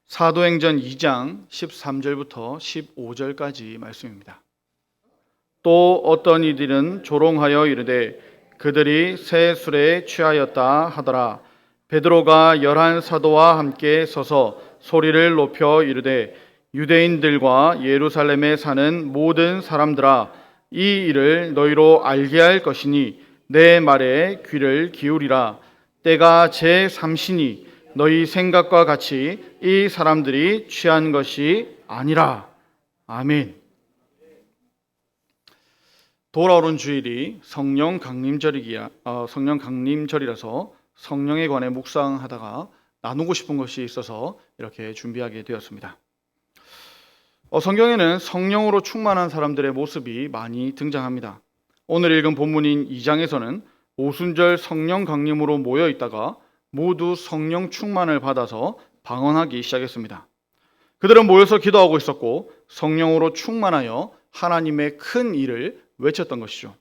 사도행전 2장 13절부터 15절까지 말씀입니다. 또 어떤 이들은 조롱하여 이르되 그들이 새 술에 취하였다 하더라. 베드로가 11 사도와 함께 서서 소리를 높여 이르되 유대인들과 예루살렘에 사는 모든 사람들아, 이 일을 너희로 알게 할 것이니 내 말에 귀를 기울이라. 때가 제3시니 너희 생각과 같이 이 사람들이 취한 것이 아니라. 아멘. 돌아오는 주일이 성령 강림절이라서 성령에 관해 묵상하다가 나누고 싶은 것이 있어서 이렇게 준비하게 되었습니다. 성경에는 성령으로 충만한 사람들의 모습이 많이 등장합니다. 오늘 읽은 본문인 2장에서는 오순절 성령 강림으로 모여 있다가 모두 성령 충만을 받아서 방언하기 시작했습니다. 그들은 모여서 기도하고 있었고 성령으로 충만하여 하나님의 큰 일을 외쳤던 것이죠.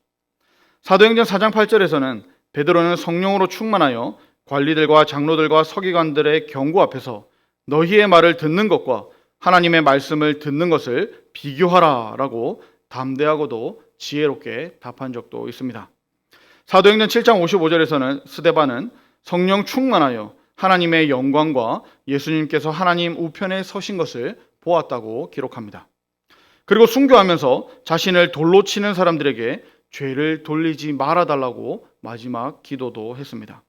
사도행전 4장 8절에서는 베드로는 성령으로 충만하여 관리들과 장로들과 서기관들의 경고 앞에서 너희의 말을 듣는 것과 하나님의 말씀을 듣는 것을 비교하라 라고 담대하고도 지혜롭게 답한 적도 있습니다. 사도행전 7장 55절에서는 스데반은 성령 충만하여 하나님의 영광과 예수님께서 하나님 우편에 서신 것을 보았다고 기록합니다. 그리고 순교하면서 자신을 돌로 치는 사람들에게 죄를 돌리지 말아달라고 마지막 기도도 했습니다.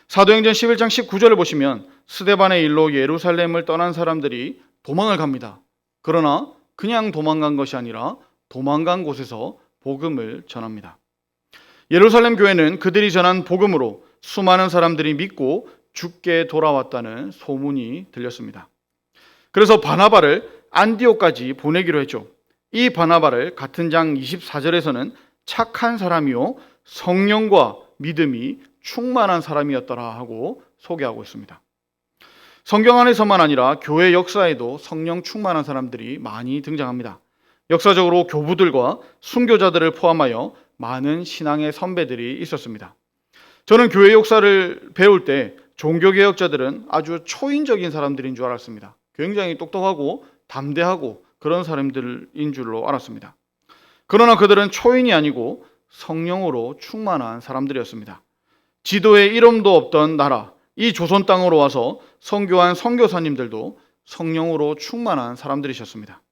사도행전 11장 19절을 보시면 스데반의 일로 예루살렘을 떠난 사람들이 도망을 갑니다. 그러나 그냥 도망간 것이 아니라 도망간 곳에서 복음을 전합니다. 예루살렘 교회는 그들이 전한 복음으로 수많은 사람들이 믿고 죽게 돌아왔다는 소문이 들렸습니다. 그래서 바나바를 안디옥까지 보내기로 했죠. 이 바나바를 같은 장 24절에서는 착한 사람이요 성령과 믿음이 충만한 사람이었더라 하고 소개하고 있습니다. 성경 안에서만 아니라 교회 역사에도 성령 충만한 사람들이 많이 등장합니다. 역사적으로 교부들과 순교자들을 포함하여 많은 신앙의 선배들이 있었습니다. 저는 교회 역사를 배울 때 종교개혁자들은 아주 초인적인 사람들인 줄 알았습니다. 굉장히 똑똑하고 담대하고 그런 사람들인 줄로 알았습니다. 그러나 그들은 초인이 아니고 성령으로 충만한 사람들이었습니다. 지도에 이름도 없던 나라, 이 조선 땅으로 와서 선교한 선교사님들도 성령으로 충만한 사람들이셨습니다.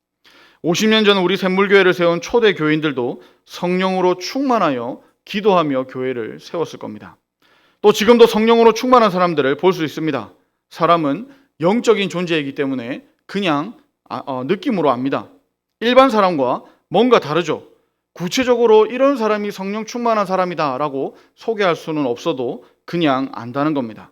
50년 전 우리 샘물교회를 세운 초대 교인들도 성령으로 충만하여 기도하며 교회를 세웠을 겁니다. 또 지금도 성령으로 충만한 사람들을 볼 수 있습니다. 사람은 영적인 존재이기 때문에 그냥 느낌으로 압니다. 일반 사람과 뭔가 다르죠. 구체적으로 이런 사람이 성령 충만한 사람이다 라고 소개할 수는 없어도 그냥 안다는 겁니다.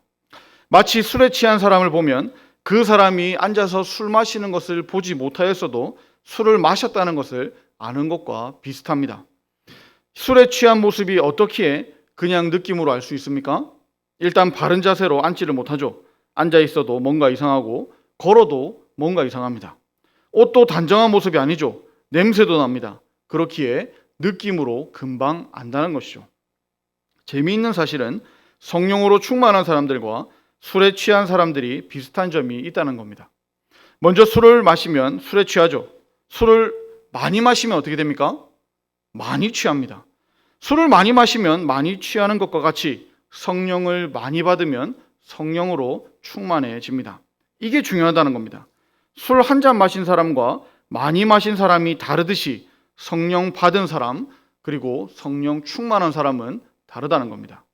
마치 술에 취한 사람을 보면 그 사람이 앉아서 술 마시는 것을 보지 못하였어도 술을 마셨다는 것을 아는 것과 비슷합니다. 술에 취한 모습이 어떻기에 그냥 느낌으로 알 수 있습니까? 일단 바른 자세로 앉지를 못하죠. 앉아 있어도 뭔가 이상하고 걸어도 뭔가 이상합니다. 옷도 단정한 모습이 아니죠. 냄새도 납니다. 그렇기에 느낌으로 금방 안다는 것이죠. 재미있는 사실은 성령으로 충만한 사람들과 술에 취한 사람들이 비슷한 점이 있다는 겁니다. 먼저 술을 마시면 술에 취하죠. 술을 많이 마시면 어떻게 됩니까? 많이 취합니다. 술을 많이 마시면 많이 취하는 것과 같이 성령을 많이 받으면 성령으로 충만해집니다. 이게 중요하다는 겁니다. 술 한 잔 마신 사람과 많이 마신 사람이 다르듯이 성령 받은 사람 그리고 성령 충만한 사람은 다르다는 겁니다.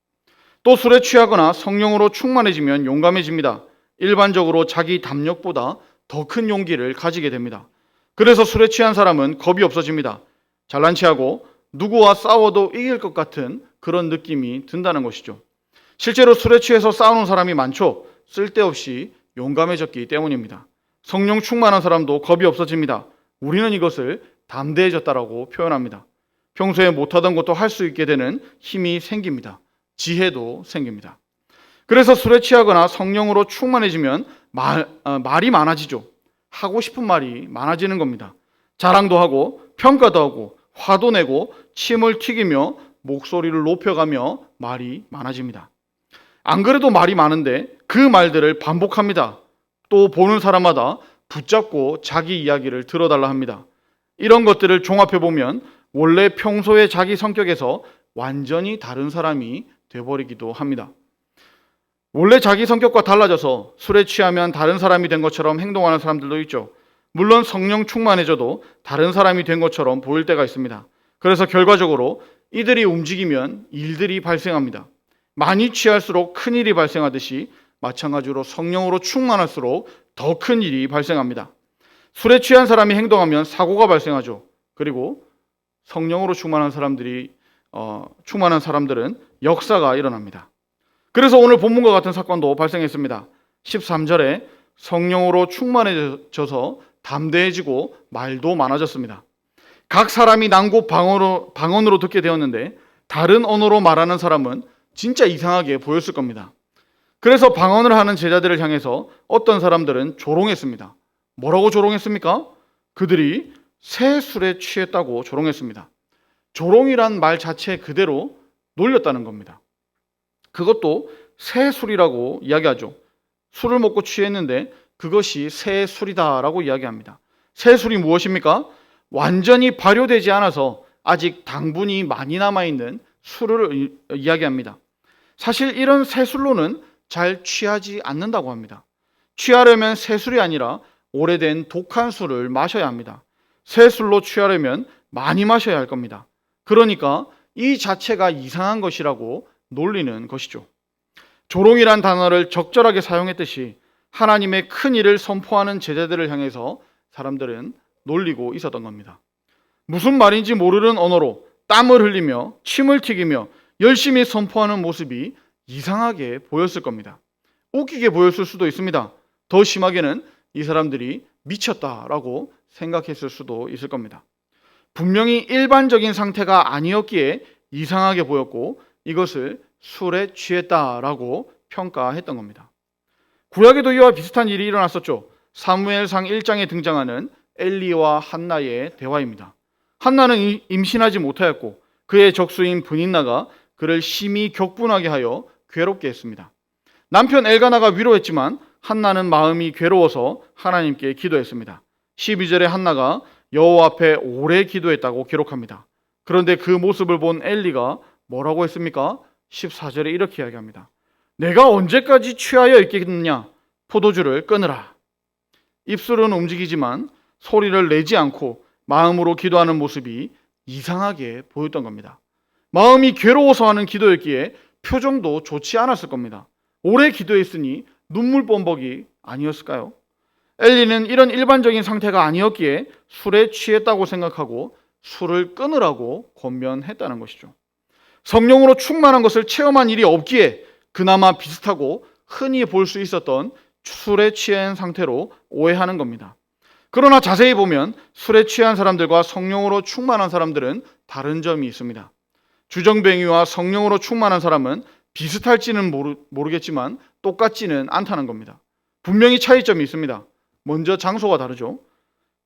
또 술에 취하거나 성령으로 충만해지면 용감해집니다. 일반적으로 자기 담력보다 더 큰 용기를 가지게 됩니다. 그래서 술에 취한 사람은 겁이 없어집니다. 잘난 체하고 누구와 싸워도 이길 것 같은 그런 느낌이 든다는 것이죠. 실제로 술에 취해서 싸우는 사람이 많죠. 쓸데없이 용감해졌기 때문입니다. 성령 충만한 사람도 겁이 없어집니다. 우리는 이것을 담대해졌다라고 표현합니다. 평소에 못하던 것도 할 수 있게 되는 힘이 생깁니다. 지혜도 생깁니다. 그래서 술에 취하거나 성령으로 충만해지면 말이 많아지죠. 하고 싶은 말이 많아지는 겁니다. 자랑도 하고 평가도 하고 화도 내고 침을 튀기며 목소리를 높여가며 말이 많아집니다. 안 그래도 말이 많은데 그 말들을 반복합니다. 또 보는 사람마다 붙잡고 자기 이야기를 들어달라 합니다. 이런 것들을 종합해 보면 원래 평소의 자기 성격에서 완전히 다른 사람이 돼버리기도 합니다. 원래 자기 성격과 달라져서 술에 취하면 다른 사람이 된 것처럼 행동하는 사람들도 있죠. 물론 성령 충만해져도 다른 사람이 된 것처럼 보일 때가 있습니다. 그래서 결과적으로 이들이 움직이면 일들이 발생합니다. 많이 취할수록 큰 일이 발생하듯이 마찬가지로 성령으로 충만할수록 더 큰 일이 발생합니다. 술에 취한 사람이 행동하면 사고가 발생하죠. 그리고 성령으로 충만한 사람들은 역사가 일어납니다. 그래서 오늘 본문과 같은 사건도 발생했습니다. 13절에 성령으로 충만해져서 담대해지고 말도 많아졌습니다. 각 사람이 난곳 방언으로 듣게 되었는데 다른 언어로 말하는 사람은 진짜 이상하게 보였을 겁니다. 그래서 방언을 하는 제자들을 향해서 어떤 사람들은 조롱했습니다. 뭐라고 조롱했습니까? 그들이 새 술에 취했다고 조롱했습니다. 조롱이란 말 자체 그대로 놀렸다는 겁니다. 그것도 새 술이라고 이야기하죠. 술을 먹고 취했는데 그것이 새 술이다라고 이야기합니다. 새 술이 무엇입니까? 완전히 발효되지 않아서 아직 당분이 많이 남아있는 술을 이야기합니다. 사실 이런 새 술로는 잘 취하지 않는다고 합니다. 취하려면 새 술이 아니라 오래된 독한 술을 마셔야 합니다. 새 술로 취하려면 많이 마셔야 할 겁니다. 그러니까 이 자체가 이상한 것이라고 놀리는 것이죠. 조롱이란 단어를 적절하게 사용했듯이 하나님의 큰 일을 선포하는 제자들을 향해서 사람들은 놀리고 있었던 겁니다. 무슨 말인지 모르는 언어로 땀을 흘리며 침을 튀기며 열심히 선포하는 모습이 이상하게 보였을 겁니다. 웃기게 보였을 수도 있습니다. 더 심하게는 이 사람들이 미쳤다라고 생각했을 수도 있을 겁니다. 분명히 일반적인 상태가 아니었기에 이상하게 보였고 이것을 술에 취했다라고 평가했던 겁니다. 구약에도 이와 비슷한 일이 일어났었죠. 사무엘상 1장에 등장하는 엘리와 한나의 대화입니다. 한나는 임신하지 못하였고 그의 적수인 브닌나가 그를 심히 격분하게 하여 괴롭게 했습니다. 남편 엘가나가 위로했지만 한나는 마음이 괴로워서 하나님께 기도했습니다. 12절에 한나가 여호와 앞에 오래 기도했다고 기록합니다. 그런데 그 모습을 본 엘리가 뭐라고 했습니까? 14절에 이렇게 이야기합니다. 내가 언제까지 취하여 있겠느냐? 포도주를 끊으라. 입술은 움직이지만 소리를 내지 않고 마음으로 기도하는 모습이 이상하게 보였던 겁니다. 마음이 괴로워서 하는 기도였기에 표정도 좋지 않았을 겁니다. 오래 기도했으니 눈물 범벅이 아니었을까요? 엘리는 이런 일반적인 상태가 아니었기에 술에 취했다고 생각하고 술을 끊으라고 권면했다는 것이죠. 성령으로 충만한 것을 체험한 일이 없기에 그나마 비슷하고 흔히 볼 수 있었던 술에 취한 상태로 오해하는 겁니다. 그러나 자세히 보면 술에 취한 사람들과 성령으로 충만한 사람들은 다른 점이 있습니다. 주정뱅이와 성령으로 충만한 사람은 비슷할지는 모르겠지만 똑같지는 않다는 겁니다. 분명히 차이점이 있습니다. 먼저 장소가 다르죠.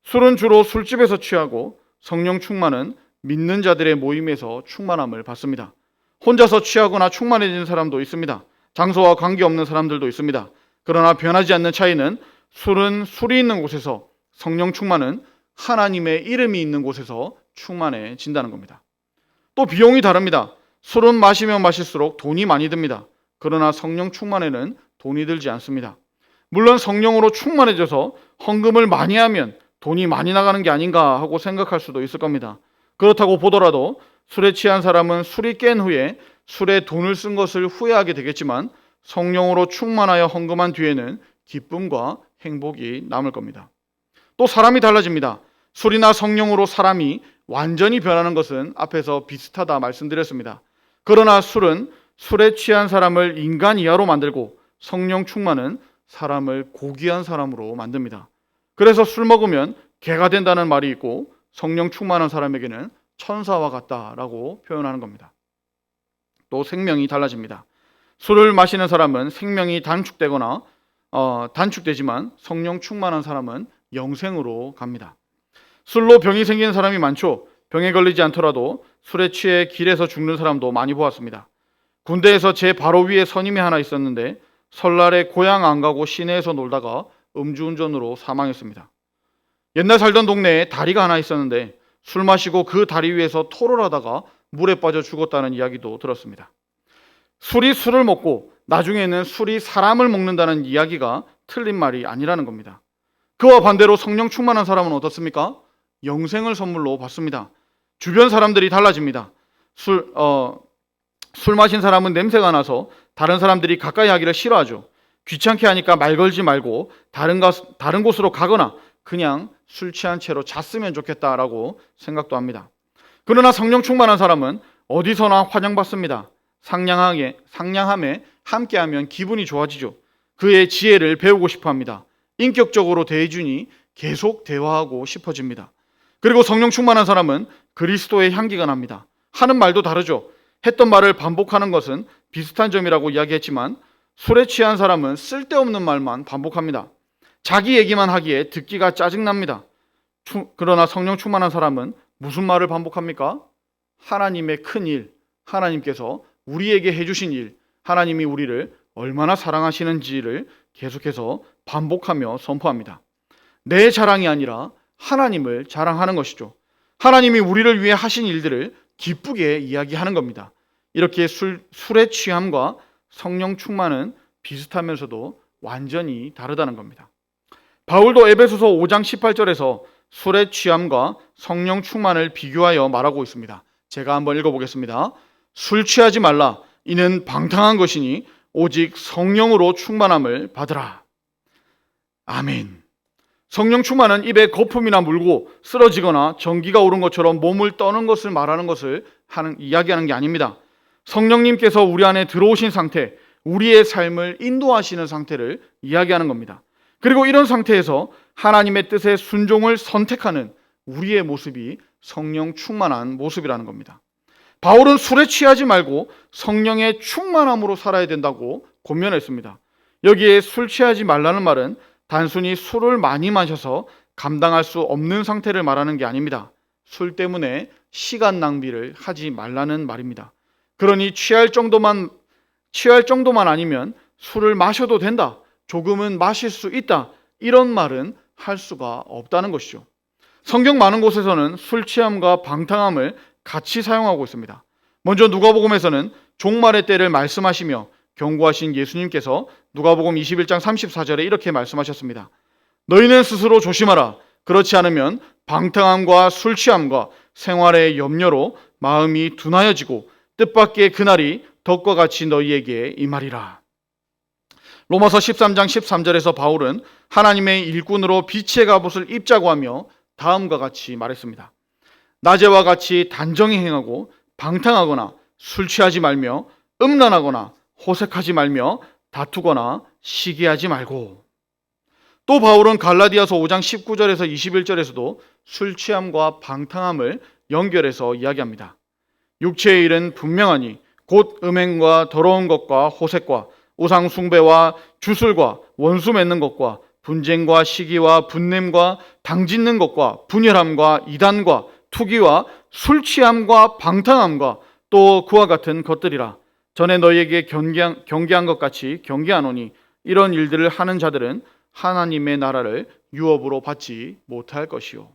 술은 주로 술집에서 취하고 성령 충만은 믿는 자들의 모임에서 충만함을 받습니다. 혼자서 취하거나 충만해지는 사람도 있습니다. 장소와 관계없는 사람들도 있습니다. 그러나 변하지 않는 차이는 술은 술이 있는 곳에서, 성령 충만은 하나님의 이름이 있는 곳에서 충만해진다는 겁니다. 또 비용이 다릅니다. 술은 마시면 마실수록 돈이 많이 듭니다. 그러나 성령 충만에는 돈이 들지 않습니다. 물론 성령으로 충만해져서 헌금을 많이 하면 돈이 많이 나가는 게 아닌가 하고 생각할 수도 있을 겁니다. 그렇다고 보더라도 술에 취한 사람은 술이 깬 후에 술에 돈을 쓴 것을 후회하게 되겠지만 성령으로 충만하여 헌금한 뒤에는 기쁨과 행복이 남을 겁니다. 또 사람이 달라집니다. 술이나 성령으로 사람이 완전히 변하는 것은 앞에서 비슷하다 말씀드렸습니다. 그러나 술은 술에 취한 사람을 인간 이하로 만들고 성령 충만은 사람을 고귀한 사람으로 만듭니다. 그래서 술 먹으면 개가 된다는 말이 있고 성령 충만한 사람에게는 천사와 같다라고 표현하는 겁니다. 또 생명이 달라집니다. 술을 마시는 사람은 생명이 단축되지만 성령 충만한 사람은 영생으로 갑니다. 술로 병이 생기는 사람이 많죠. 병에 걸리지 않더라도 술에 취해 길에서 죽는 사람도 많이 보았습니다. 군대에서 제 바로 위에 선임이 하나 있었는데 설날에 고향 안 가고 시내에서 놀다가 음주운전으로 사망했습니다. 옛날 살던 동네에 다리가 하나 있었는데 술 마시고 그 다리 위에서 토를 하다가 물에 빠져 죽었다는 이야기도 들었습니다. 술이 술을 먹고 나중에는 술이 사람을 먹는다는 이야기가 틀린 말이 아니라는 겁니다. 그와 반대로 성령 충만한 사람은 어떻습니까? 영생을 선물로 받습니다. 주변 사람들이 달라집니다. 술 마신 사람은 냄새가 나서 다른 사람들이 가까이 하기를 싫어하죠. 귀찮게 하니까 말 걸지 말고 다른 곳으로 가거나 그냥 술 취한 채로 잤으면 좋겠다라고 생각도 합니다. 그러나 성령 충만한 사람은 어디서나 환영받습니다. 상냥함에 함께하면 기분이 좋아지죠. 그의 지혜를 배우고 싶어 합니다. 인격적으로 대해주니 계속 대화하고 싶어집니다. 그리고 성령 충만한 사람은 그리스도의 향기가 납니다. 하는 말도 다르죠. 했던 말을 반복하는 것은 비슷한 점이라고 이야기했지만 술에 취한 사람은 쓸데없는 말만 반복합니다. 자기 얘기만 하기에 듣기가 짜증납니다. 그러나 성령 충만한 사람은 무슨 말을 반복합니까? 하나님의 큰 일, 하나님께서 우리에게 해주신 일, 하나님이 우리를 얼마나 사랑하시는지를 계속해서 반복하며 선포합니다. 내 자랑이 아니라 하나님을 자랑하는 것이죠. 하나님이 우리를 위해 하신 일들을 기쁘게 이야기하는 겁니다. 이렇게 술의 취함과 성령 충만은 비슷하면서도 완전히 다르다는 겁니다. 바울도 에베소서 5장 18절에서 술의 취함과 성령 충만을 비교하여 말하고 있습니다. 제가 한번 읽어보겠습니다. 술 취하지 말라. 이는 방탕한 것이니 오직 성령으로 충만함을 받으라. 아멘. 성령 충만은 입에 거품이나 물고 쓰러지거나 전기가 오른 것처럼 몸을 떠는 것을 말하는 것을 이야기하는 게 아닙니다. 성령님께서 우리 안에 들어오신 상태, 우리의 삶을 인도하시는 상태를 이야기하는 겁니다. 그리고 이런 상태에서 하나님의 뜻에 순종을 선택하는 우리의 모습이 성령 충만한 모습이라는 겁니다. 바울은 술에 취하지 말고 성령의 충만함으로 살아야 된다고 권면했습니다. 여기에 술 취하지 말라는 말은 단순히 술을 많이 마셔서 감당할 수 없는 상태를 말하는 게 아닙니다. 술 때문에 시간 낭비를 하지 말라는 말입니다. 그러니 취할 정도만 아니면 술을 마셔도 된다. 조금은 마실 수 있다. 이런 말은 할 수가 없다는 것이죠. 성경 많은 곳에서는 술 취함과 방탕함을 같이 사용하고 있습니다. 먼저 누가복음에서는 종말의 때를 말씀하시며 경고하신 예수님께서 누가복음 21장 34절에 이렇게 말씀하셨습니다. 너희는 스스로 조심하라. 그렇지 않으면 방탕함과 술 취함과 생활의 염려로 마음이 둔하여지고 뜻밖의 그날이 덕과 같이 너희에게 임하리라. 로마서 13장 13절에서 바울은 하나님의 일꾼으로 빛의 갑옷을 입자고 하며 다음과 같이 말했습니다. 낮에와 같이 단정히 행하고 방탕하거나 술 취하지 말며 음란하거나 호색하지 말며 다투거나 시기하지 말고. 또 바울은 갈라디아서 5장 19절에서 21절에서도 술 취함과 방탕함을 연결해서 이야기합니다. 육체의 일은 분명하니 곧 음행과 더러운 것과 호색과 우상 숭배와 주술과 원수 맺는 것과 분쟁과 시기와 분냄과 당짓는 것과 분열함과 이단과 투기와 술 취함과 방탕함과 또 그와 같은 것들이라. 전에 너희에게 경계한 것 같이 경계하노니 이런 일들을 하는 자들은 하나님의 나라를 유업으로 받지 못할 것이요.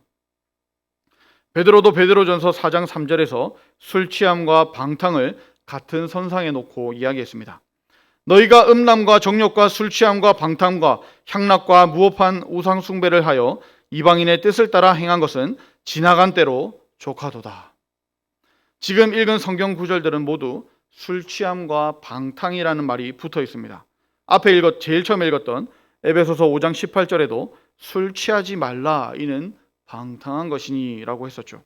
베드로도 베드로전서 4장 3절에서 술 취함과 방탕을 같은 선상에 놓고 이야기했습니다. 너희가 음란과 정욕과 술 취함과 방탕과 향락과 무법한 우상 숭배를 하여 이방인의 뜻을 따라 행한 것은 지나간 때로 조카도다. 지금 읽은 성경 구절들은 모두 술 취함과 방탕이라는 말이 붙어 있습니다. 앞에 제일 처음 읽었던 에베소서 5장 18절에도 술 취하지 말라 이는 방탕한 것이니 라고 했었죠.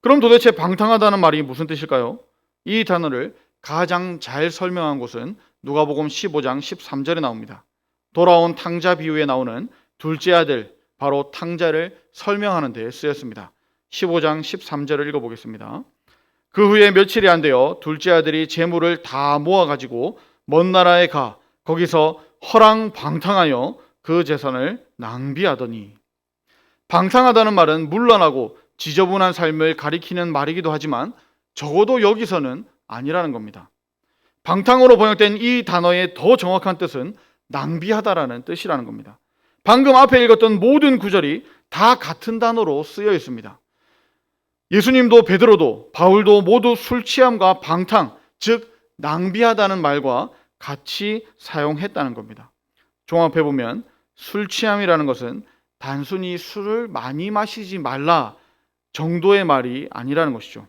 그럼 도대체 방탕하다는 말이 무슨 뜻일까요? 이 단어를 가장 잘 설명한 곳은 누가복음 15장 13절에 나옵니다. 돌아온 탕자 비유에 나오는 둘째 아들 바로 탕자를 설명하는 데 쓰였습니다. 15장 13절을 읽어보겠습니다. 그 후에 며칠이 안 되어 둘째 아들이 재물을 다 모아가지고 먼 나라에 가 거기서 허랑방탕하여 그 재산을 낭비하더니. 방탕하다는 말은 문란하고 지저분한 삶을 가리키는 말이기도 하지만 적어도 여기서는 아니라는 겁니다. 방탕으로 번역된 이 단어의 더 정확한 뜻은 낭비하다라는 뜻이라는 겁니다. 방금 앞에 읽었던 모든 구절이 다 같은 단어로 쓰여 있습니다. 예수님도 베드로도 바울도 모두 술 취함과 방탕, 즉 낭비하다는 말과 같이 사용했다는 겁니다. 종합해 보면 술 취함이라는 것은 단순히 술을 많이 마시지 말라 정도의 말이 아니라는 것이죠.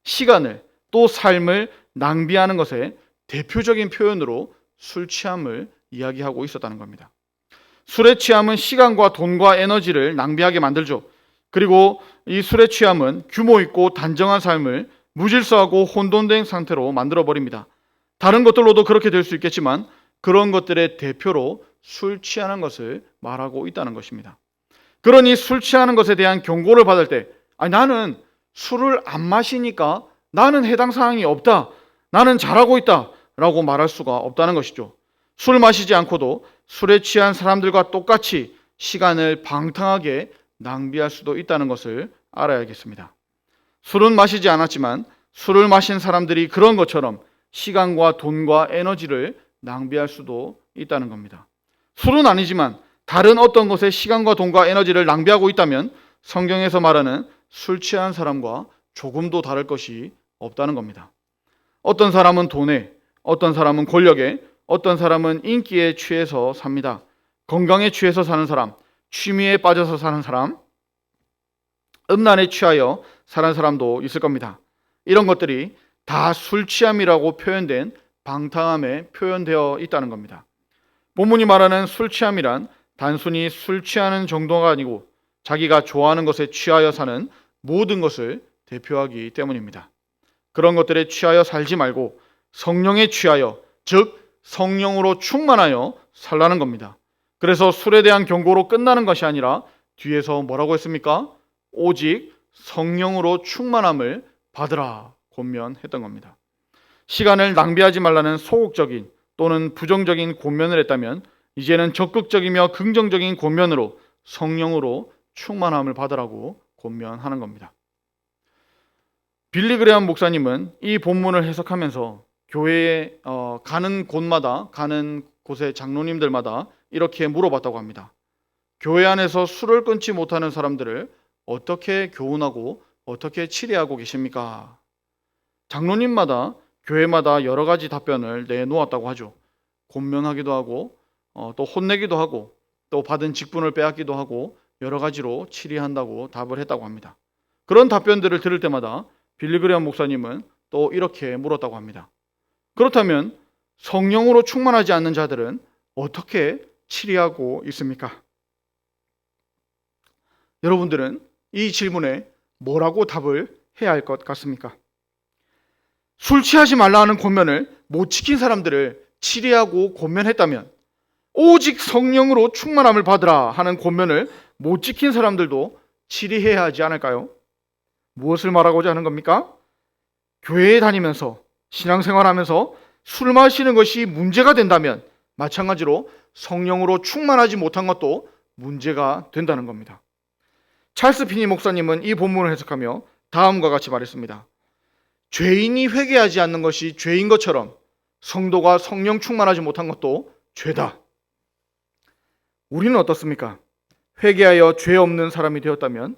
시간을 또 삶을 낭비하는 것의 대표적인 표현으로 술 취함을 이야기하고 있었다는 겁니다. 술에 취함은 시간과 돈과 에너지를 낭비하게 만들죠. 그리고 이 술에 취함은 규모 있고 단정한 삶을 무질서하고 혼돈된 상태로 만들어버립니다. 다른 것들로도 그렇게 될 수 있겠지만 그런 것들의 대표로 술 취하는 것을 말하고 있다는 것입니다. 그러니 술 취하는 것에 대한 경고를 받을 때 나는 술을 안 마시니까 나는 해당 사항이 없다, 나는 잘하고 있다 라고 말할 수가 없다는 것이죠. 술 마시지 않고도 술에 취한 사람들과 똑같이 시간을 방탕하게 낭비할 수도 있다는 것을 알아야겠습니다. 술은 마시지 않았지만 술을 마신 사람들이 그런 것처럼 시간과 돈과 에너지를 낭비할 수도 있다는 겁니다. 술은 아니지만 다른 어떤 것에 시간과 돈과 에너지를 낭비하고 있다면 성경에서 말하는 술 취한 사람과 조금도 다를 것이 없다는 겁니다. 어떤 사람은 돈에, 어떤 사람은 권력에, 어떤 사람은 인기에 취해서 삽니다. 건강에 취해서 사는 사람, 취미에 빠져서 사는 사람, 음란에 취하여 사는 사람도 있을 겁니다. 이런 것들이 다 술 취함이라고 표현된 방탕함에 표현되어 있다는 겁니다. 본문이 말하는 술 취함이란 단순히 술 취하는 정도가 아니고 자기가 좋아하는 것에 취하여 사는 모든 것을 대표하기 때문입니다. 그런 것들에 취하여 살지 말고 성령에 취하여, 즉 성령으로 충만하여 살라는 겁니다. 그래서 술에 대한 경고로 끝나는 것이 아니라 뒤에서 뭐라고 했습니까? 오직 성령으로 충만함을 받으라 권면했던 겁니다. 시간을 낭비하지 말라는 소극적인 또는 부정적인 권면을 했다면 이제는 적극적이며 긍정적인 권면으로 성령으로 충만함을 받으라고 권면하는 겁니다. 빌리 그레엄 목사님은 이 본문을 해석하면서 교회에 가는 곳마다, 가는 곳의 장로님들마다 이렇게 물어봤다고 합니다. 교회 안에서 술을 끊지 못하는 사람들을 어떻게 교훈하고 어떻게 치료하고 계십니까? 장로님마다 교회마다 여러 가지 답변을 내놓았다고 하죠. 권면하기도 하고 또 혼내기도 하고 또 받은 직분을 빼앗기도 하고 여러 가지로 치리한다고 답을 했다고 합니다. 그런 답변들을 들을 때마다 빌리 그레엄 목사님은 또 이렇게 물었다고 합니다. 그렇다면 성령으로 충만하지 않는 자들은 어떻게 치리하고 있습니까? 여러분들은 이 질문에 뭐라고 답을 해야 할 것 같습니까? 술 취하지 말라 하는 권면을 못 지킨 사람들을 치리하고 권면했다면 오직 성령으로 충만함을 받으라 하는 권면을 못 지킨 사람들도 치리해야 하지 않을까요? 무엇을 말하고자 하는 겁니까? 교회에 다니면서 신앙생활하면서 술 마시는 것이 문제가 된다면 마찬가지로 성령으로 충만하지 못한 것도 문제가 된다는 겁니다. 찰스 피니 목사님은 이 본문을 해석하며 다음과 같이 말했습니다. 죄인이 회개하지 않는 것이 죄인 것처럼 성도가 성령 충만하지 못한 것도 죄다. 우리는 어떻습니까? 회개하여 죄 없는 사람이 되었다면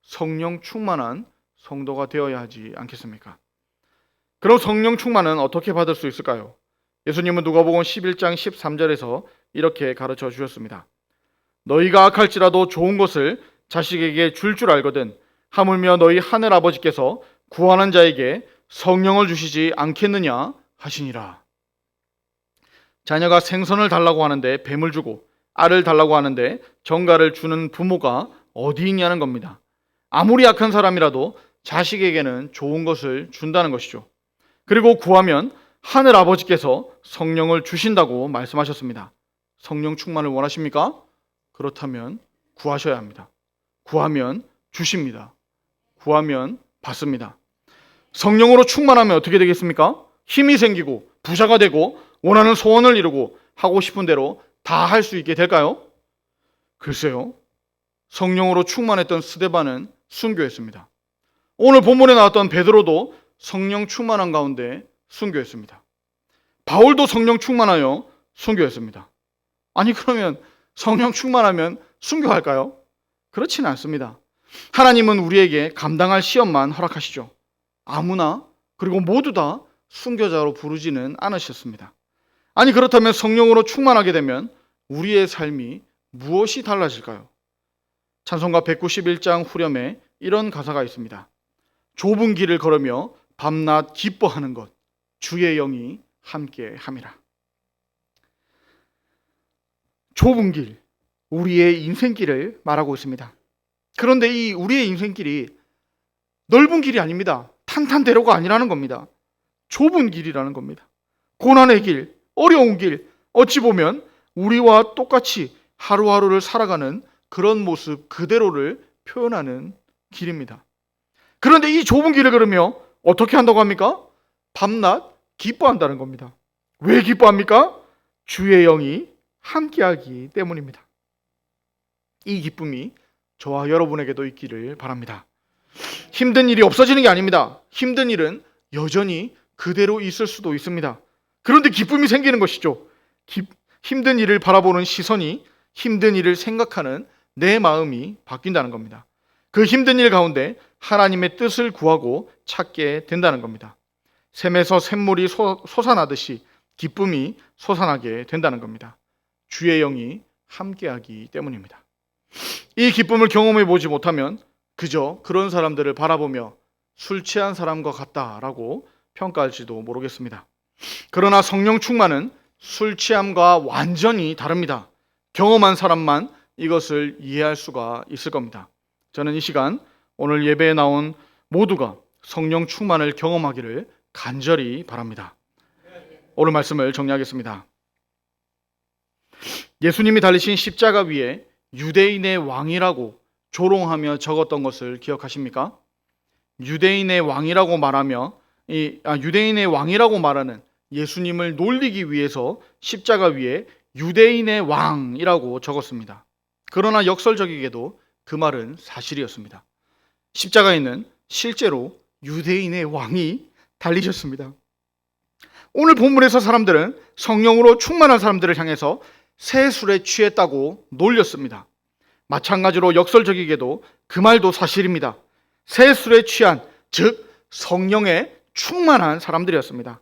성령 충만한 성도가 되어야 하지 않겠습니까? 그럼 성령 충만은 어떻게 받을 수 있을까요? 예수님은 누가복음 11장 13절에서 이렇게 가르쳐 주셨습니다. 너희가 악할지라도 좋은 것을 자식에게 줄 알거든 하물며 너희 하늘 아버지께서 구하는 자에게 성령을 주시지 않겠느냐 하시니라. 자녀가 생선을 달라고 하는데 뱀을 주고 알을 달라고 하는데 정갈을 주는 부모가 어디 있냐는 겁니다. 아무리 악한 사람이라도 자식에게는 좋은 것을 준다는 것이죠. 그리고 구하면 하늘 아버지께서 성령을 주신다고 말씀하셨습니다. 성령 충만을 원하십니까? 그렇다면 구하셔야 합니다. 구하면 주십니다. 구하면 받습니다. 성령으로 충만하면 어떻게 되겠습니까? 힘이 생기고 부자가 되고 원하는 소원을 이루고 하고 싶은 대로 다 할 수 있게 될까요? 글쎄요. 성령으로 충만했던 스데반은 순교했습니다. 오늘 본문에 나왔던 베드로도 성령 충만한 가운데 순교했습니다. 바울도 성령 충만하여 순교했습니다. 아니 그러면 성령 충만하면 순교할까요? 그렇지는 않습니다. 하나님은 우리에게 감당할 시험만 허락하시죠. 아무나 그리고 모두 다 순교자로 부르지는 않으셨습니다. 아니 그렇다면 성령으로 충만하게 되면 우리의 삶이 무엇이 달라질까요? 찬송가 191장 후렴에 이런 가사가 있습니다. 좁은 길을 걸으며 밤낮 기뻐하는 것 주의 영이 함께 함이라. 좁은 길, 우리의 인생길을 말하고 있습니다. 그런데 이 우리의 인생길이 넓은 길이 아닙니다. 탄탄대로가 아니라는 겁니다. 좁은 길이라는 겁니다. 고난의 길, 어려운 길, 어찌 보면 우리와 똑같이 하루하루를 살아가는 그런 모습 그대로를 표현하는 길입니다. 그런데 이 좁은 길을 걸으며 어떻게 한다고 합니까? 밤낮 기뻐한다는 겁니다. 왜 기뻐합니까? 주의 영이 함께하기 때문입니다. 이 기쁨이 저와 여러분에게도 있기를 바랍니다. 힘든 일이 없어지는 게 아닙니다. 힘든 일은 여전히 그대로 있을 수도 있습니다. 그런데 기쁨이 생기는 것이죠. 힘든 일을 바라보는 시선이 힘든 일을 생각하는 내 마음이 바뀐다는 겁니다. 그 힘든 일 가운데 하나님의 뜻을 구하고 찾게 된다는 겁니다. 샘에서 샘물이 솟아나듯이 기쁨이 솟아나게 된다는 겁니다. 주의 영이 함께하기 때문입니다. 이 기쁨을 경험해 보지 못하면 그저 그런 사람들을 바라보며 술 취한 사람과 같다라고 평가할지도 모르겠습니다. 그러나 성령 충만은 술 취함과 완전히 다릅니다. 경험한 사람만 이것을 이해할 수가 있을 겁니다. 저는 이 시간 오늘 예배에 나온 모두가 성령 충만을 경험하기를 간절히 바랍니다. 오늘 말씀을 정리하겠습니다. 예수님이 달리신 십자가 위에 유대인의 왕이라고 조롱하며 적었던 것을 기억하십니까? 유대인의 왕이라고 말하는 예수님을 놀리기 위해서 십자가 위에 유대인의 왕이라고 적었습니다. 그러나 역설적이게도 그 말은 사실이었습니다. 십자가에는 실제로 유대인의 왕이 달리셨습니다. 오늘 본문에서 사람들은 성령으로 충만한 사람들을 향해서 새 술에 취했다고 놀렸습니다. 마찬가지로 역설적이게도 그 말도 사실입니다. 새 술에 취한, 즉 성령에 충만한 사람들이었습니다.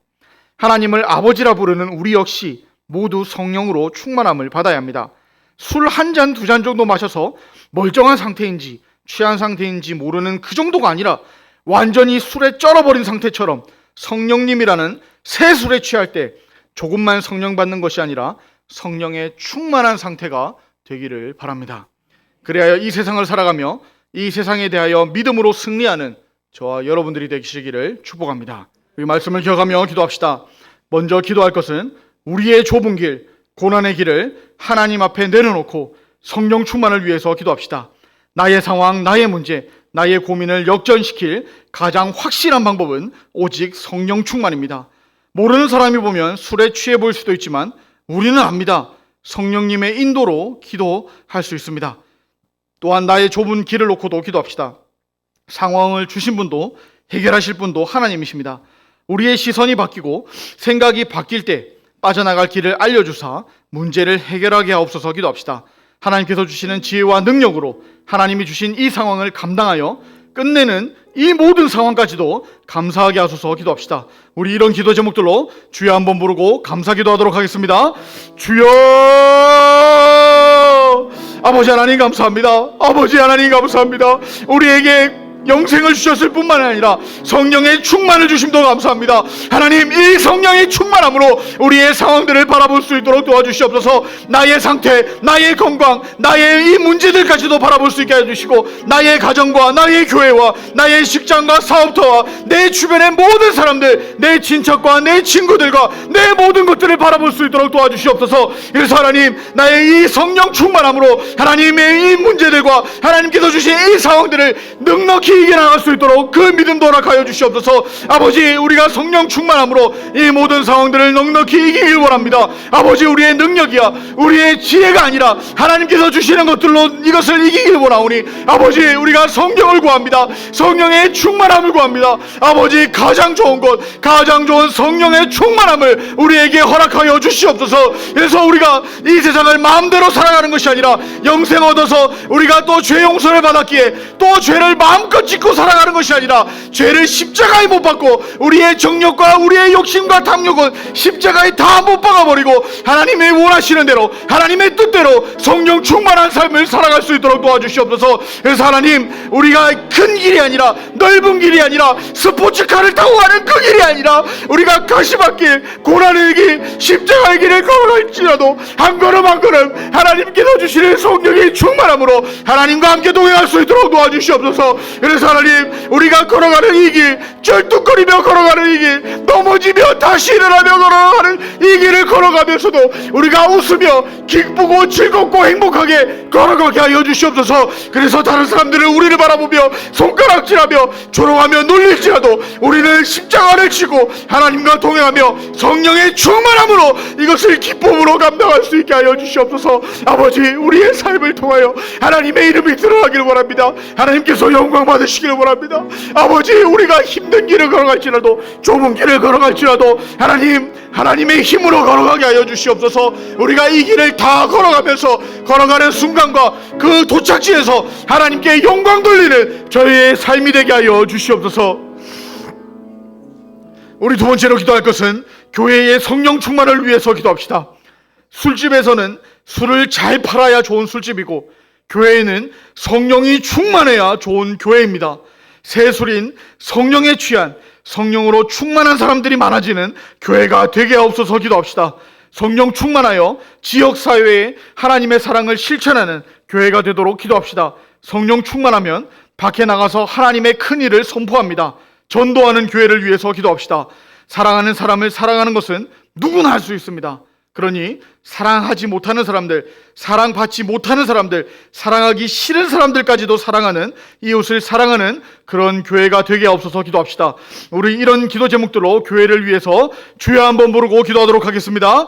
하나님을 아버지라 부르는 우리 역시 모두 성령으로 충만함을 받아야 합니다. 술 한 잔, 두 잔 정도 마셔서 멀쩡한 상태인지 취한 상태인지 모르는 그 정도가 아니라 완전히 술에 쩔어버린 상태처럼 성령님이라는 새 술에 취할 때 조금만 성령 받는 것이 아니라 성령에 충만한 상태가 되기를 바랍니다. 그래야 이 세상을 살아가며 이 세상에 대하여 믿음으로 승리하는 저와 여러분들이 되시기를 축복합니다. 이 말씀을 기억하며 기도합시다. 먼저 기도할 것은 우리의 좁은 길, 고난의 길을 하나님 앞에 내려놓고 성령 충만을 위해서 기도합시다. 나의 상황, 나의 문제, 나의 고민을 역전시킬 가장 확실한 방법은 오직 성령 충만입니다. 모르는 사람이 보면 술에 취해 보일 수도 있지만 우리는 압니다. 성령님의 인도로 기도할 수 있습니다. 또한 나의 좁은 길을 놓고도 기도합시다. 상황을 주신 분도 해결하실 분도 하나님이십니다. 우리의 시선이 바뀌고 생각이 바뀔 때 빠져나갈 길을 알려주사 문제를 해결하게 하옵소서. 기도합시다. 하나님께서 주시는 지혜와 능력으로 하나님이 주신 이 상황을 감당하여 끝내는 이 모든 상황까지도 감사하게 하소서. 기도합시다. 우리 이런 기도 제목들로 주여 한번 부르고 감사 기도하도록 하겠습니다. 주여, 아버지 하나님 감사합니다. 아버지 하나님 감사합니다. 우리에게 영생을 주셨을 뿐만 아니라 성령의 충만을 주심도 감사합니다. 하나님, 이 성령의 충만함으로 우리의 상황들을 바라볼 수 있도록 도와주시옵소서. 나의 상태, 나의 건강, 나의 이 문제들까지도 바라볼 수 있게 해주시고 나의 가정과 나의 교회와 나의 직장과 사업터와 내 주변의 모든 사람들, 내 친척과 내 친구들과 내 모든 것들을 바라볼 수 있도록 도와주시옵소서. 그래서 하나님, 나의 이 성령 충만함으로 하나님의 이 문제들과 하나님께서 주신 이 상황들을 넉넉히 이겨나갈 수 있도록 그 믿음도 허락하여 주시옵소서. 아버지, 우리가 성령 충만함으로 이 모든 상황들을 넉넉히 이기길 원합니다. 아버지, 우리의 능력이야 우리의 지혜가 아니라 하나님께서 주시는 것들로 이것을 이기길 원하오니 아버지, 우리가 성령을 구합니다. 성령의 충만함을 구합니다. 아버지, 가장 좋은 것, 가장 좋은 성령의 충만함을 우리에게 허락하여 주시옵소서. 그래서 우리가 이 세상을 마음대로 살아가는 것이 아니라 영생 얻어서 우리가 또 죄 용서를 받았기에 또 죄를 마음껏 짓고 살아가는 것이 아니라 죄를 십자가에 못 박고 우리의 정욕과 우리의 욕심과 탐욕은 십자가에 다 못 박아버리고 하나님의 원하시는 대로 하나님의 뜻대로 성령 충만한 삶을 살아갈 수 있도록 도와주시옵소서. 그래서 하나님, 우리가 큰 길이 아니라 넓은 길이 아니라 스포츠카를 타고 가는 그 길이 아니라 우리가 가시밭길, 고난의 길, 십자가의 길을 걸어갈지라도 한 걸음 한 걸음 하나님께서 주시는 성령의 충만함으로 하나님과 함께 동행할 수 있도록 도와주시옵소서. 그래서 하나님, 우리가 걸어가는 이 길, 쩔뚝거리며 걸어가는 이 길, 넘어지며 다시 일어나며 걸어가는 이 길을 걸어가면서도 우리가 웃으며 기쁘고 즐겁고 행복하게 걸어가게 하여 주시옵소서. 그래서 다른 사람들은 우리를 바라보며 손가락질하며 조롱하며 놀릴지라도 우리는 십자가를 지고 하나님과 동행하며 성령의 충만함으로 이것을 기쁨으로 감당할 수 있게 하여 주시옵소서. 아버지, 우리의 삶을 통하여 하나님의 이름이 드러나기를 원합니다. 하나님께서 영광 받으시기를 원합니다. 아버지, 우리가 힘든 길을 걸어갈지라도 좁은 길을 걸어갈지라도 하나님의 힘으로 걸어가게 하여 주시옵소서. 우리가 이 길을 다 걸어가면서 걸어가는 순간과 그 도착지에서 하나님께 영광 돌리는 저희의 삶이 되게 하여 주시옵소서. 우리 두 번째로 기도할 것은 교회의 성령 충만을 위해서 기도합시다. 술집에서는 술을 잘 팔아야 좋은 술집이고 교회에는 성령이 충만해야 좋은 교회입니다. 새 술인 성령에 취한 성령으로 충만한 사람들이 많아지는 교회가 되게 하옵소서. 기도합시다. 성령 충만하여 지역사회에 하나님의 사랑을 실천하는 교회가 되도록 기도합시다. 성령 충만하면 밖에 나가서 하나님의 큰 일을 선포합니다. 전도하는 교회를 위해서 기도합시다. 사랑하는 사람을 사랑하는 것은 누구나 할 수 있습니다. 그러니 사랑하지 못하는 사람들, 사랑받지 못하는 사람들, 사랑하기 싫은 사람들까지도 사랑하는, 이웃을 사랑하는 그런 교회가 되게 하옵소서. 기도합시다. 우리 이런 기도 제목들로 교회를 위해서 주여 한번 부르고 기도하도록 하겠습니다.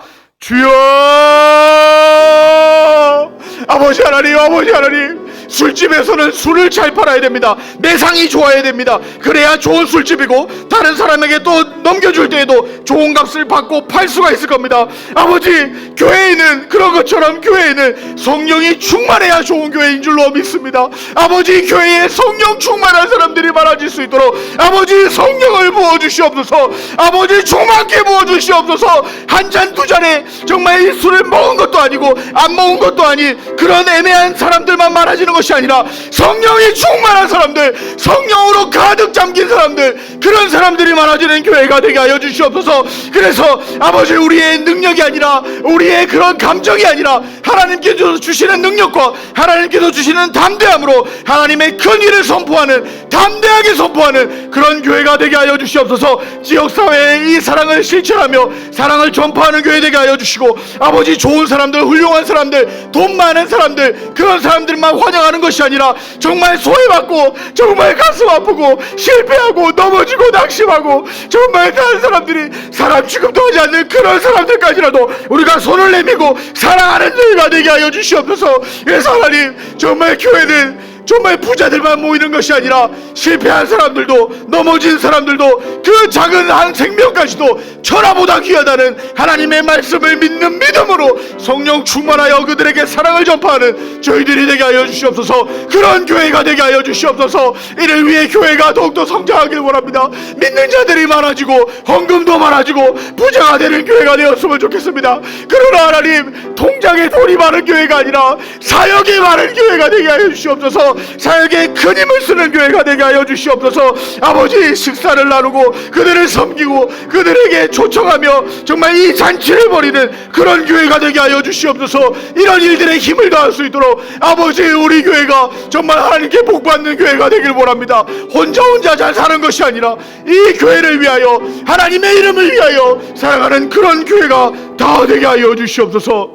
주여! 아버지 하나님, 아버지 하나님, 술집에서는 술을 잘 팔아야 됩니다. 매상이 좋아야 됩니다. 그래야 좋은 술집이고 다른 사람에게 또 넘겨줄 때에도 좋은 값을 받고 팔 수가 있을 겁니다. 아버지, 교회에는 그런 것처럼 교회에는 성령이 충만해야 좋은 교회인 줄로 믿습니다. 아버지, 교회에 성령 충만한 사람들이 많아질 수 있도록 아버지 성령을 부어주시옵소서. 아버지, 충만케 부어주시옵소서. 한 잔 두 잔에 정말 이 술을 먹은 것도 아니고 안 먹은 것도 아닌 그런 애매한 사람들만 많아지는 것이 아니라 성령이 충만한 사람들, 성령으로 가득 잠긴 사람들, 그런 사람들이 많아지는 교회가 되게 하여 주시옵소서. 그래서 아버지, 우리의 능력이 아니라 우리의 그런 감정이 아니라 하나님께서 주시는 능력과 하나님께서 주시는 담대함으로 하나님의 큰 일을 선포하는, 담대하게 선포하는 그런 교회가 되게 하여 주시옵소서. 지역사회에 이 사랑을 실천하며 사랑을 전파하는 교회 되게 하여 주시고 아버지, 좋은 사람들, 훌륭한 사람들, 돈 많은 사람들, 그런 사람들만 환영하는 것이 아니라 정말 소외받고 정말 가슴 아프고 실패하고 넘어지고 낙심하고 정말 다른 사람들이 사람 취급도 하지 않는 그런 사람들까지라도 우리가 손을 내밀고 사랑하는 교회가 되게 하여 주시옵소서. 그래서 하나님, 정말 교회는 정말 부자들만 모이는 것이 아니라 실패한 사람들도, 넘어진 사람들도, 그 작은 한 생명까지도 천하보다 귀하다는 하나님의 말씀을 믿는 믿음으로 성령 충만하여 그들에게 사랑을 전파하는 저희들이 되게 하여 주시옵소서. 그런 교회가 되게 하여 주시옵소서. 이를 위해 교회가 더욱더 성장하길 원합니다. 믿는 자들이 많아지고 헌금도 많아지고 부자가 되는 교회가 되었으면 좋겠습니다. 그러나 하나님, 통장에 돈이 많은 교회가 아니라 사역이 많은 교회가 되게 하여 주시옵소서. 사역에 큰 힘을 쓰는 교회가 되게 하여 주시옵소서. 아버지, 식사를 나누고 그들을 섬기고 그들에게 초청하며 정말 이 잔치를 벌이는 그런 교회가 되게 하여 주시옵소서. 이런 일들에 힘을 다할 수 있도록 아버지, 우리 교회가 정말 하나님께 복받는 교회가 되길 원합니다. 혼자 잘 사는 것이 아니라 이 교회를 위하여, 하나님의 이름을 위하여 살아가는 그런 교회가 다 되게 하여 주시옵소서.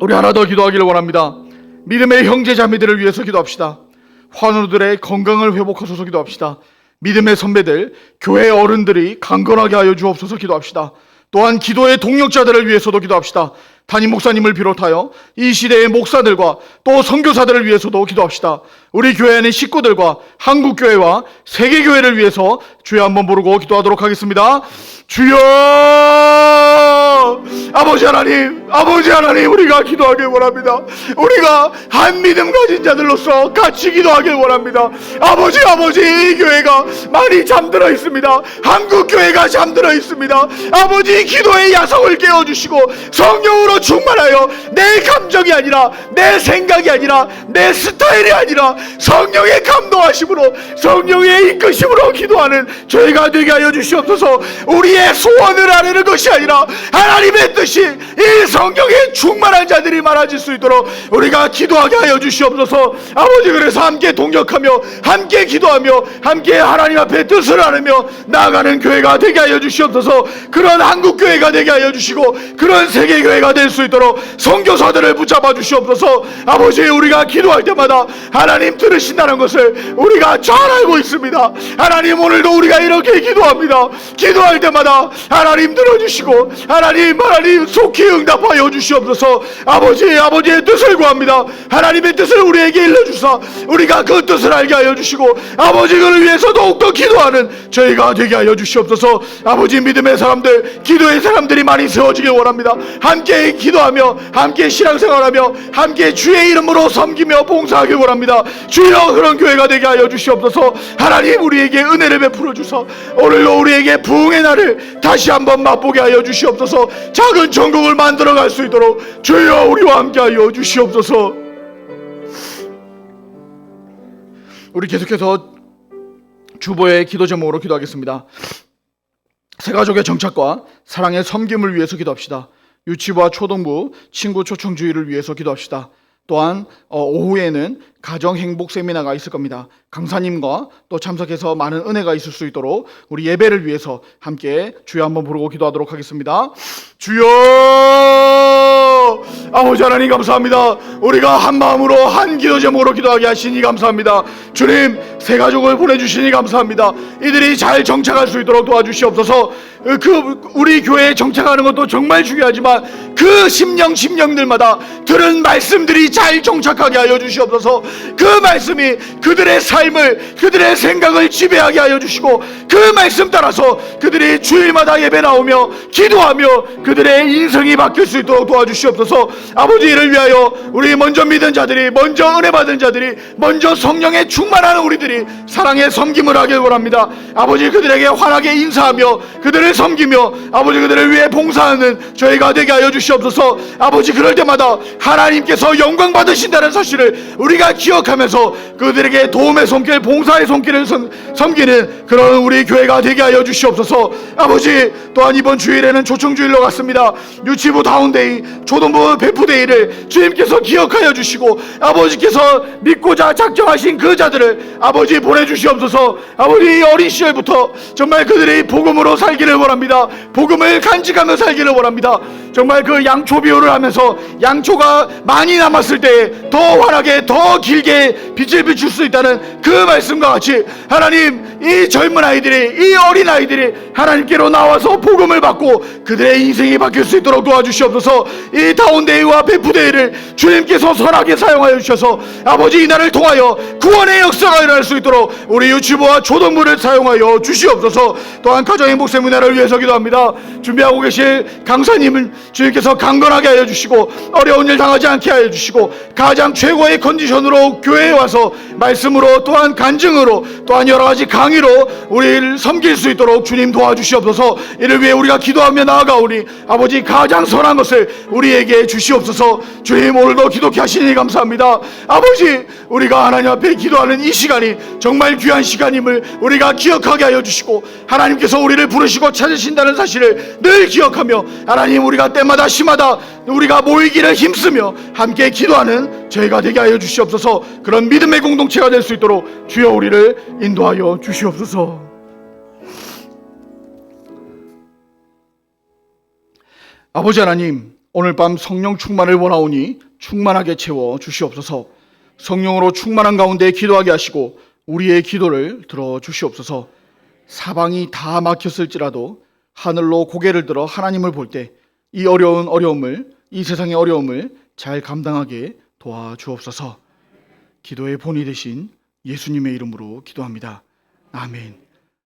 우리 하나 더 기도하기를 원합니다. 믿음의 형제 자매들을 위해서 기도합시다. 환우들의 건강을 회복하소서 기도합시다. 믿음의 선배들, 교회 어른들이 강건하게 하여 주옵소서 기도합시다. 또한 기도의 동력자들을 위해서도 기도합시다. 담임 목사님을 비롯하여 이 시대의 목사들과 또 선교사들을 위해서도 기도합시다. 우리 교회 안의 식구들과 한국교회와 세계교회를 위해서 주여 한번 부르고 기도하도록 하겠습니다. 주여! 아버지 하나님 우리가 기도하길 원합니다. 우리가 한 믿음 가진 자들로서 같이 기도하길 원합니다. 아버지 이 교회가 많이 잠들어 있습니다. 한국교회가 잠들어 있습니다. 아버지 기도의 야성을 깨워주시고 성령으로 충만하여 내 감정이 아니라 내 생각이 아니라 내 스타일이 아니라 성령의 감동하심으로 성령의 이끄심으로 기도하는 저희가 되게 하여 주시옵소서. 우리의 소원을 아뢰는 것이 아니라 하나님의 뜻이 이 성령에 충만한 자들이 많아질 수 있도록 우리가 기도하게 하여 주시옵소서. 아버지 그래서 함께 동력하며 함께 기도하며 함께 하나님 앞에 뜻을 아뢰며 나아가는 교회가 되게 하여 주시옵소서. 그런 한국교회가 되게 하여 주시고 그런 세계교회가 될 수 있도록 선교사들을 붙잡아 주시옵소서. 아버지 우리가 기도할 때마다 하나님 들으신다는 것을 우리가 잘 알고 있습니다. 하나님 오늘도 우리가 이렇게 기도합니다. 기도할 때마다 하나님 들어주시고 하나님 속히 응답하여 주시옵소서. 아버지의 뜻을 구합니다. 하나님의 뜻을 우리에게 일러주사 우리가 그 뜻을 알게 하여 주시고 아버지 그를 위해서 더욱더 기도하는 저희가 되게 하여 주시옵소서. 아버지 믿음의 사람들 기도의 사람들이 많이 세워지길 원합니다. 함께 기도하며 함께 신앙생활하며 함께 주의 이름으로 섬기며 봉사하길 원합니다. 주여 그런 교회가 되게 하여 주시옵소서. 하나님 우리에게 은혜를 베풀어 주사 오늘도 우리에게 부흥의 날을 다시 한번 맛보게 하여 주시옵소서. 작은 천국을 만들어 갈 수 있도록 주여 우리와 함께 하여 주시옵소서. 우리 계속해서 주보의 기도 제목으로 기도하겠습니다. 새가족의 정착과 사랑의 섬김을 위해서 기도합시다. 유치부와 초등부 친구 초청 주의를 위해서 기도합시다. 또한 오후에는 가정 행복 세미나가 있을 겁니다. 강사님과 또 참석해서 많은 은혜가 있을 수 있도록 우리 예배를 위해서 함께 주여 한번 부르고 기도하도록 하겠습니다. 주여! 아버지 하나님 감사합니다. 우리가 한 마음으로 한 기도 제목으로 기도하게 하시니 감사합니다. 주님 새 가족을 보내주시니 감사합니다. 이들이 잘 정착할 수 있도록 도와주시옵소서. 우리 교회에 정착하는 것도 정말 중요하지만 그 심령들마다 들은 말씀들이 잘 정착하게 하여 주시옵소서. 그 말씀이 그들의 삶을 그들의 생각을 지배하게 하여 주시고 그 말씀 따라서 그들이 주일마다 예배 나오며 기도하며 그들의 인생이 바뀔 수 있도록 도와주시옵소서. 아버지 이를 위하여 우리 먼저 믿은 자들이 먼저 은혜 받은 자들이 먼저 성령에 충만하는 우리들이 사랑의 섬김을 하길 원합니다. 아버지 그들에게 환하게 인사하며 그들을 섬기며 아버지 그들을 위해 봉사하는 저희가 되게 하여 주시옵소서. 아버지 그럴 때마다 하나님께서 영광 받으신다는 사실을 우리가 기억하면서 그들에게 도움의 손길 봉사의 손길을 섬기는 그런 우리 교회가 되게 하여 주시옵소서. 아버지 또한 이번 주일에는 초청주일로 갔습니다. 유치부 다운데이 초등부 베프데이를 주님께서 기억하여 주시고 아버지께서 믿고자 작정하신 그 자들을 아버지 보내주시옵소서. 아버지 어린 시절부터 정말 그들이 복음으로 살기를 원합니다. 복음을 간직하며 살기를 원합니다. 정말 그 양초 비유를 하면서 양초가 많이 남았을 때 더 환하게 더 길게 빛을 비출 수 있다는 그 말씀과 같이 하나님 이 젊은 아이들이 이 어린 아이들이 하나님께로 나와서 복음을 받고 그들의 인생이 바뀔 수 있도록 도와주시옵소서. 이 다운데이와 베프데이를 주님께서 선하게 사용하여 주셔서 아버지 이날을 통하여 구원의 역사가 일어날 수 있도록 우리 유치부와 초등부를 사용하여 주시옵소서. 또한 가정행복 세미나를 위해서 기도합니다. 준비하고 계실 강사님을 주님께서 강건하게 하여 주시고 어려운 일 당하지 않게 하여 주시고 가장 최고의 컨디션으로 교회에 와서 말씀으로 또한 간증으로 또한 여러가지 강의로 우리를 섬길 수 있도록 주님 도와주시옵소서. 이를 위해 우리가 기도하며 나아가오니 아버지 가장 선한 것을 우리에게 주시옵소서. 주님 오늘도 기독해 하시니 감사합니다. 아버지 우리가 하나님 앞에 기도하는 이 시간이 정말 귀한 시간임을 우리가 기억하게 하여 주시고 하나님께서 우리를 부르시고 찾으신다는 사실을 늘 기억하며 하나님 우리가 때마다 시마다 우리가 모이기를 힘쓰며 함께 기도하는 저희가 되게 하여 주시옵소서. 그런 믿음의 공동체가 될 수 있도록 주여 우리를 인도하여 주시옵소서. 아버지 하나님 오늘 밤 성령 충만을 원하오니 충만하게 채워 주시옵소서. 성령으로 충만한 가운데 기도하게 하시고 우리의 기도를 들어주시옵소서. 사방이 다 막혔을지라도 하늘로 고개를 들어 하나님을 볼 때 이 어려운 어려움을, 이 세상의 어려움을 잘 감당하게 도와주옵소서. 기도의 본이 되신 예수님의 이름으로 기도합니다. 아멘.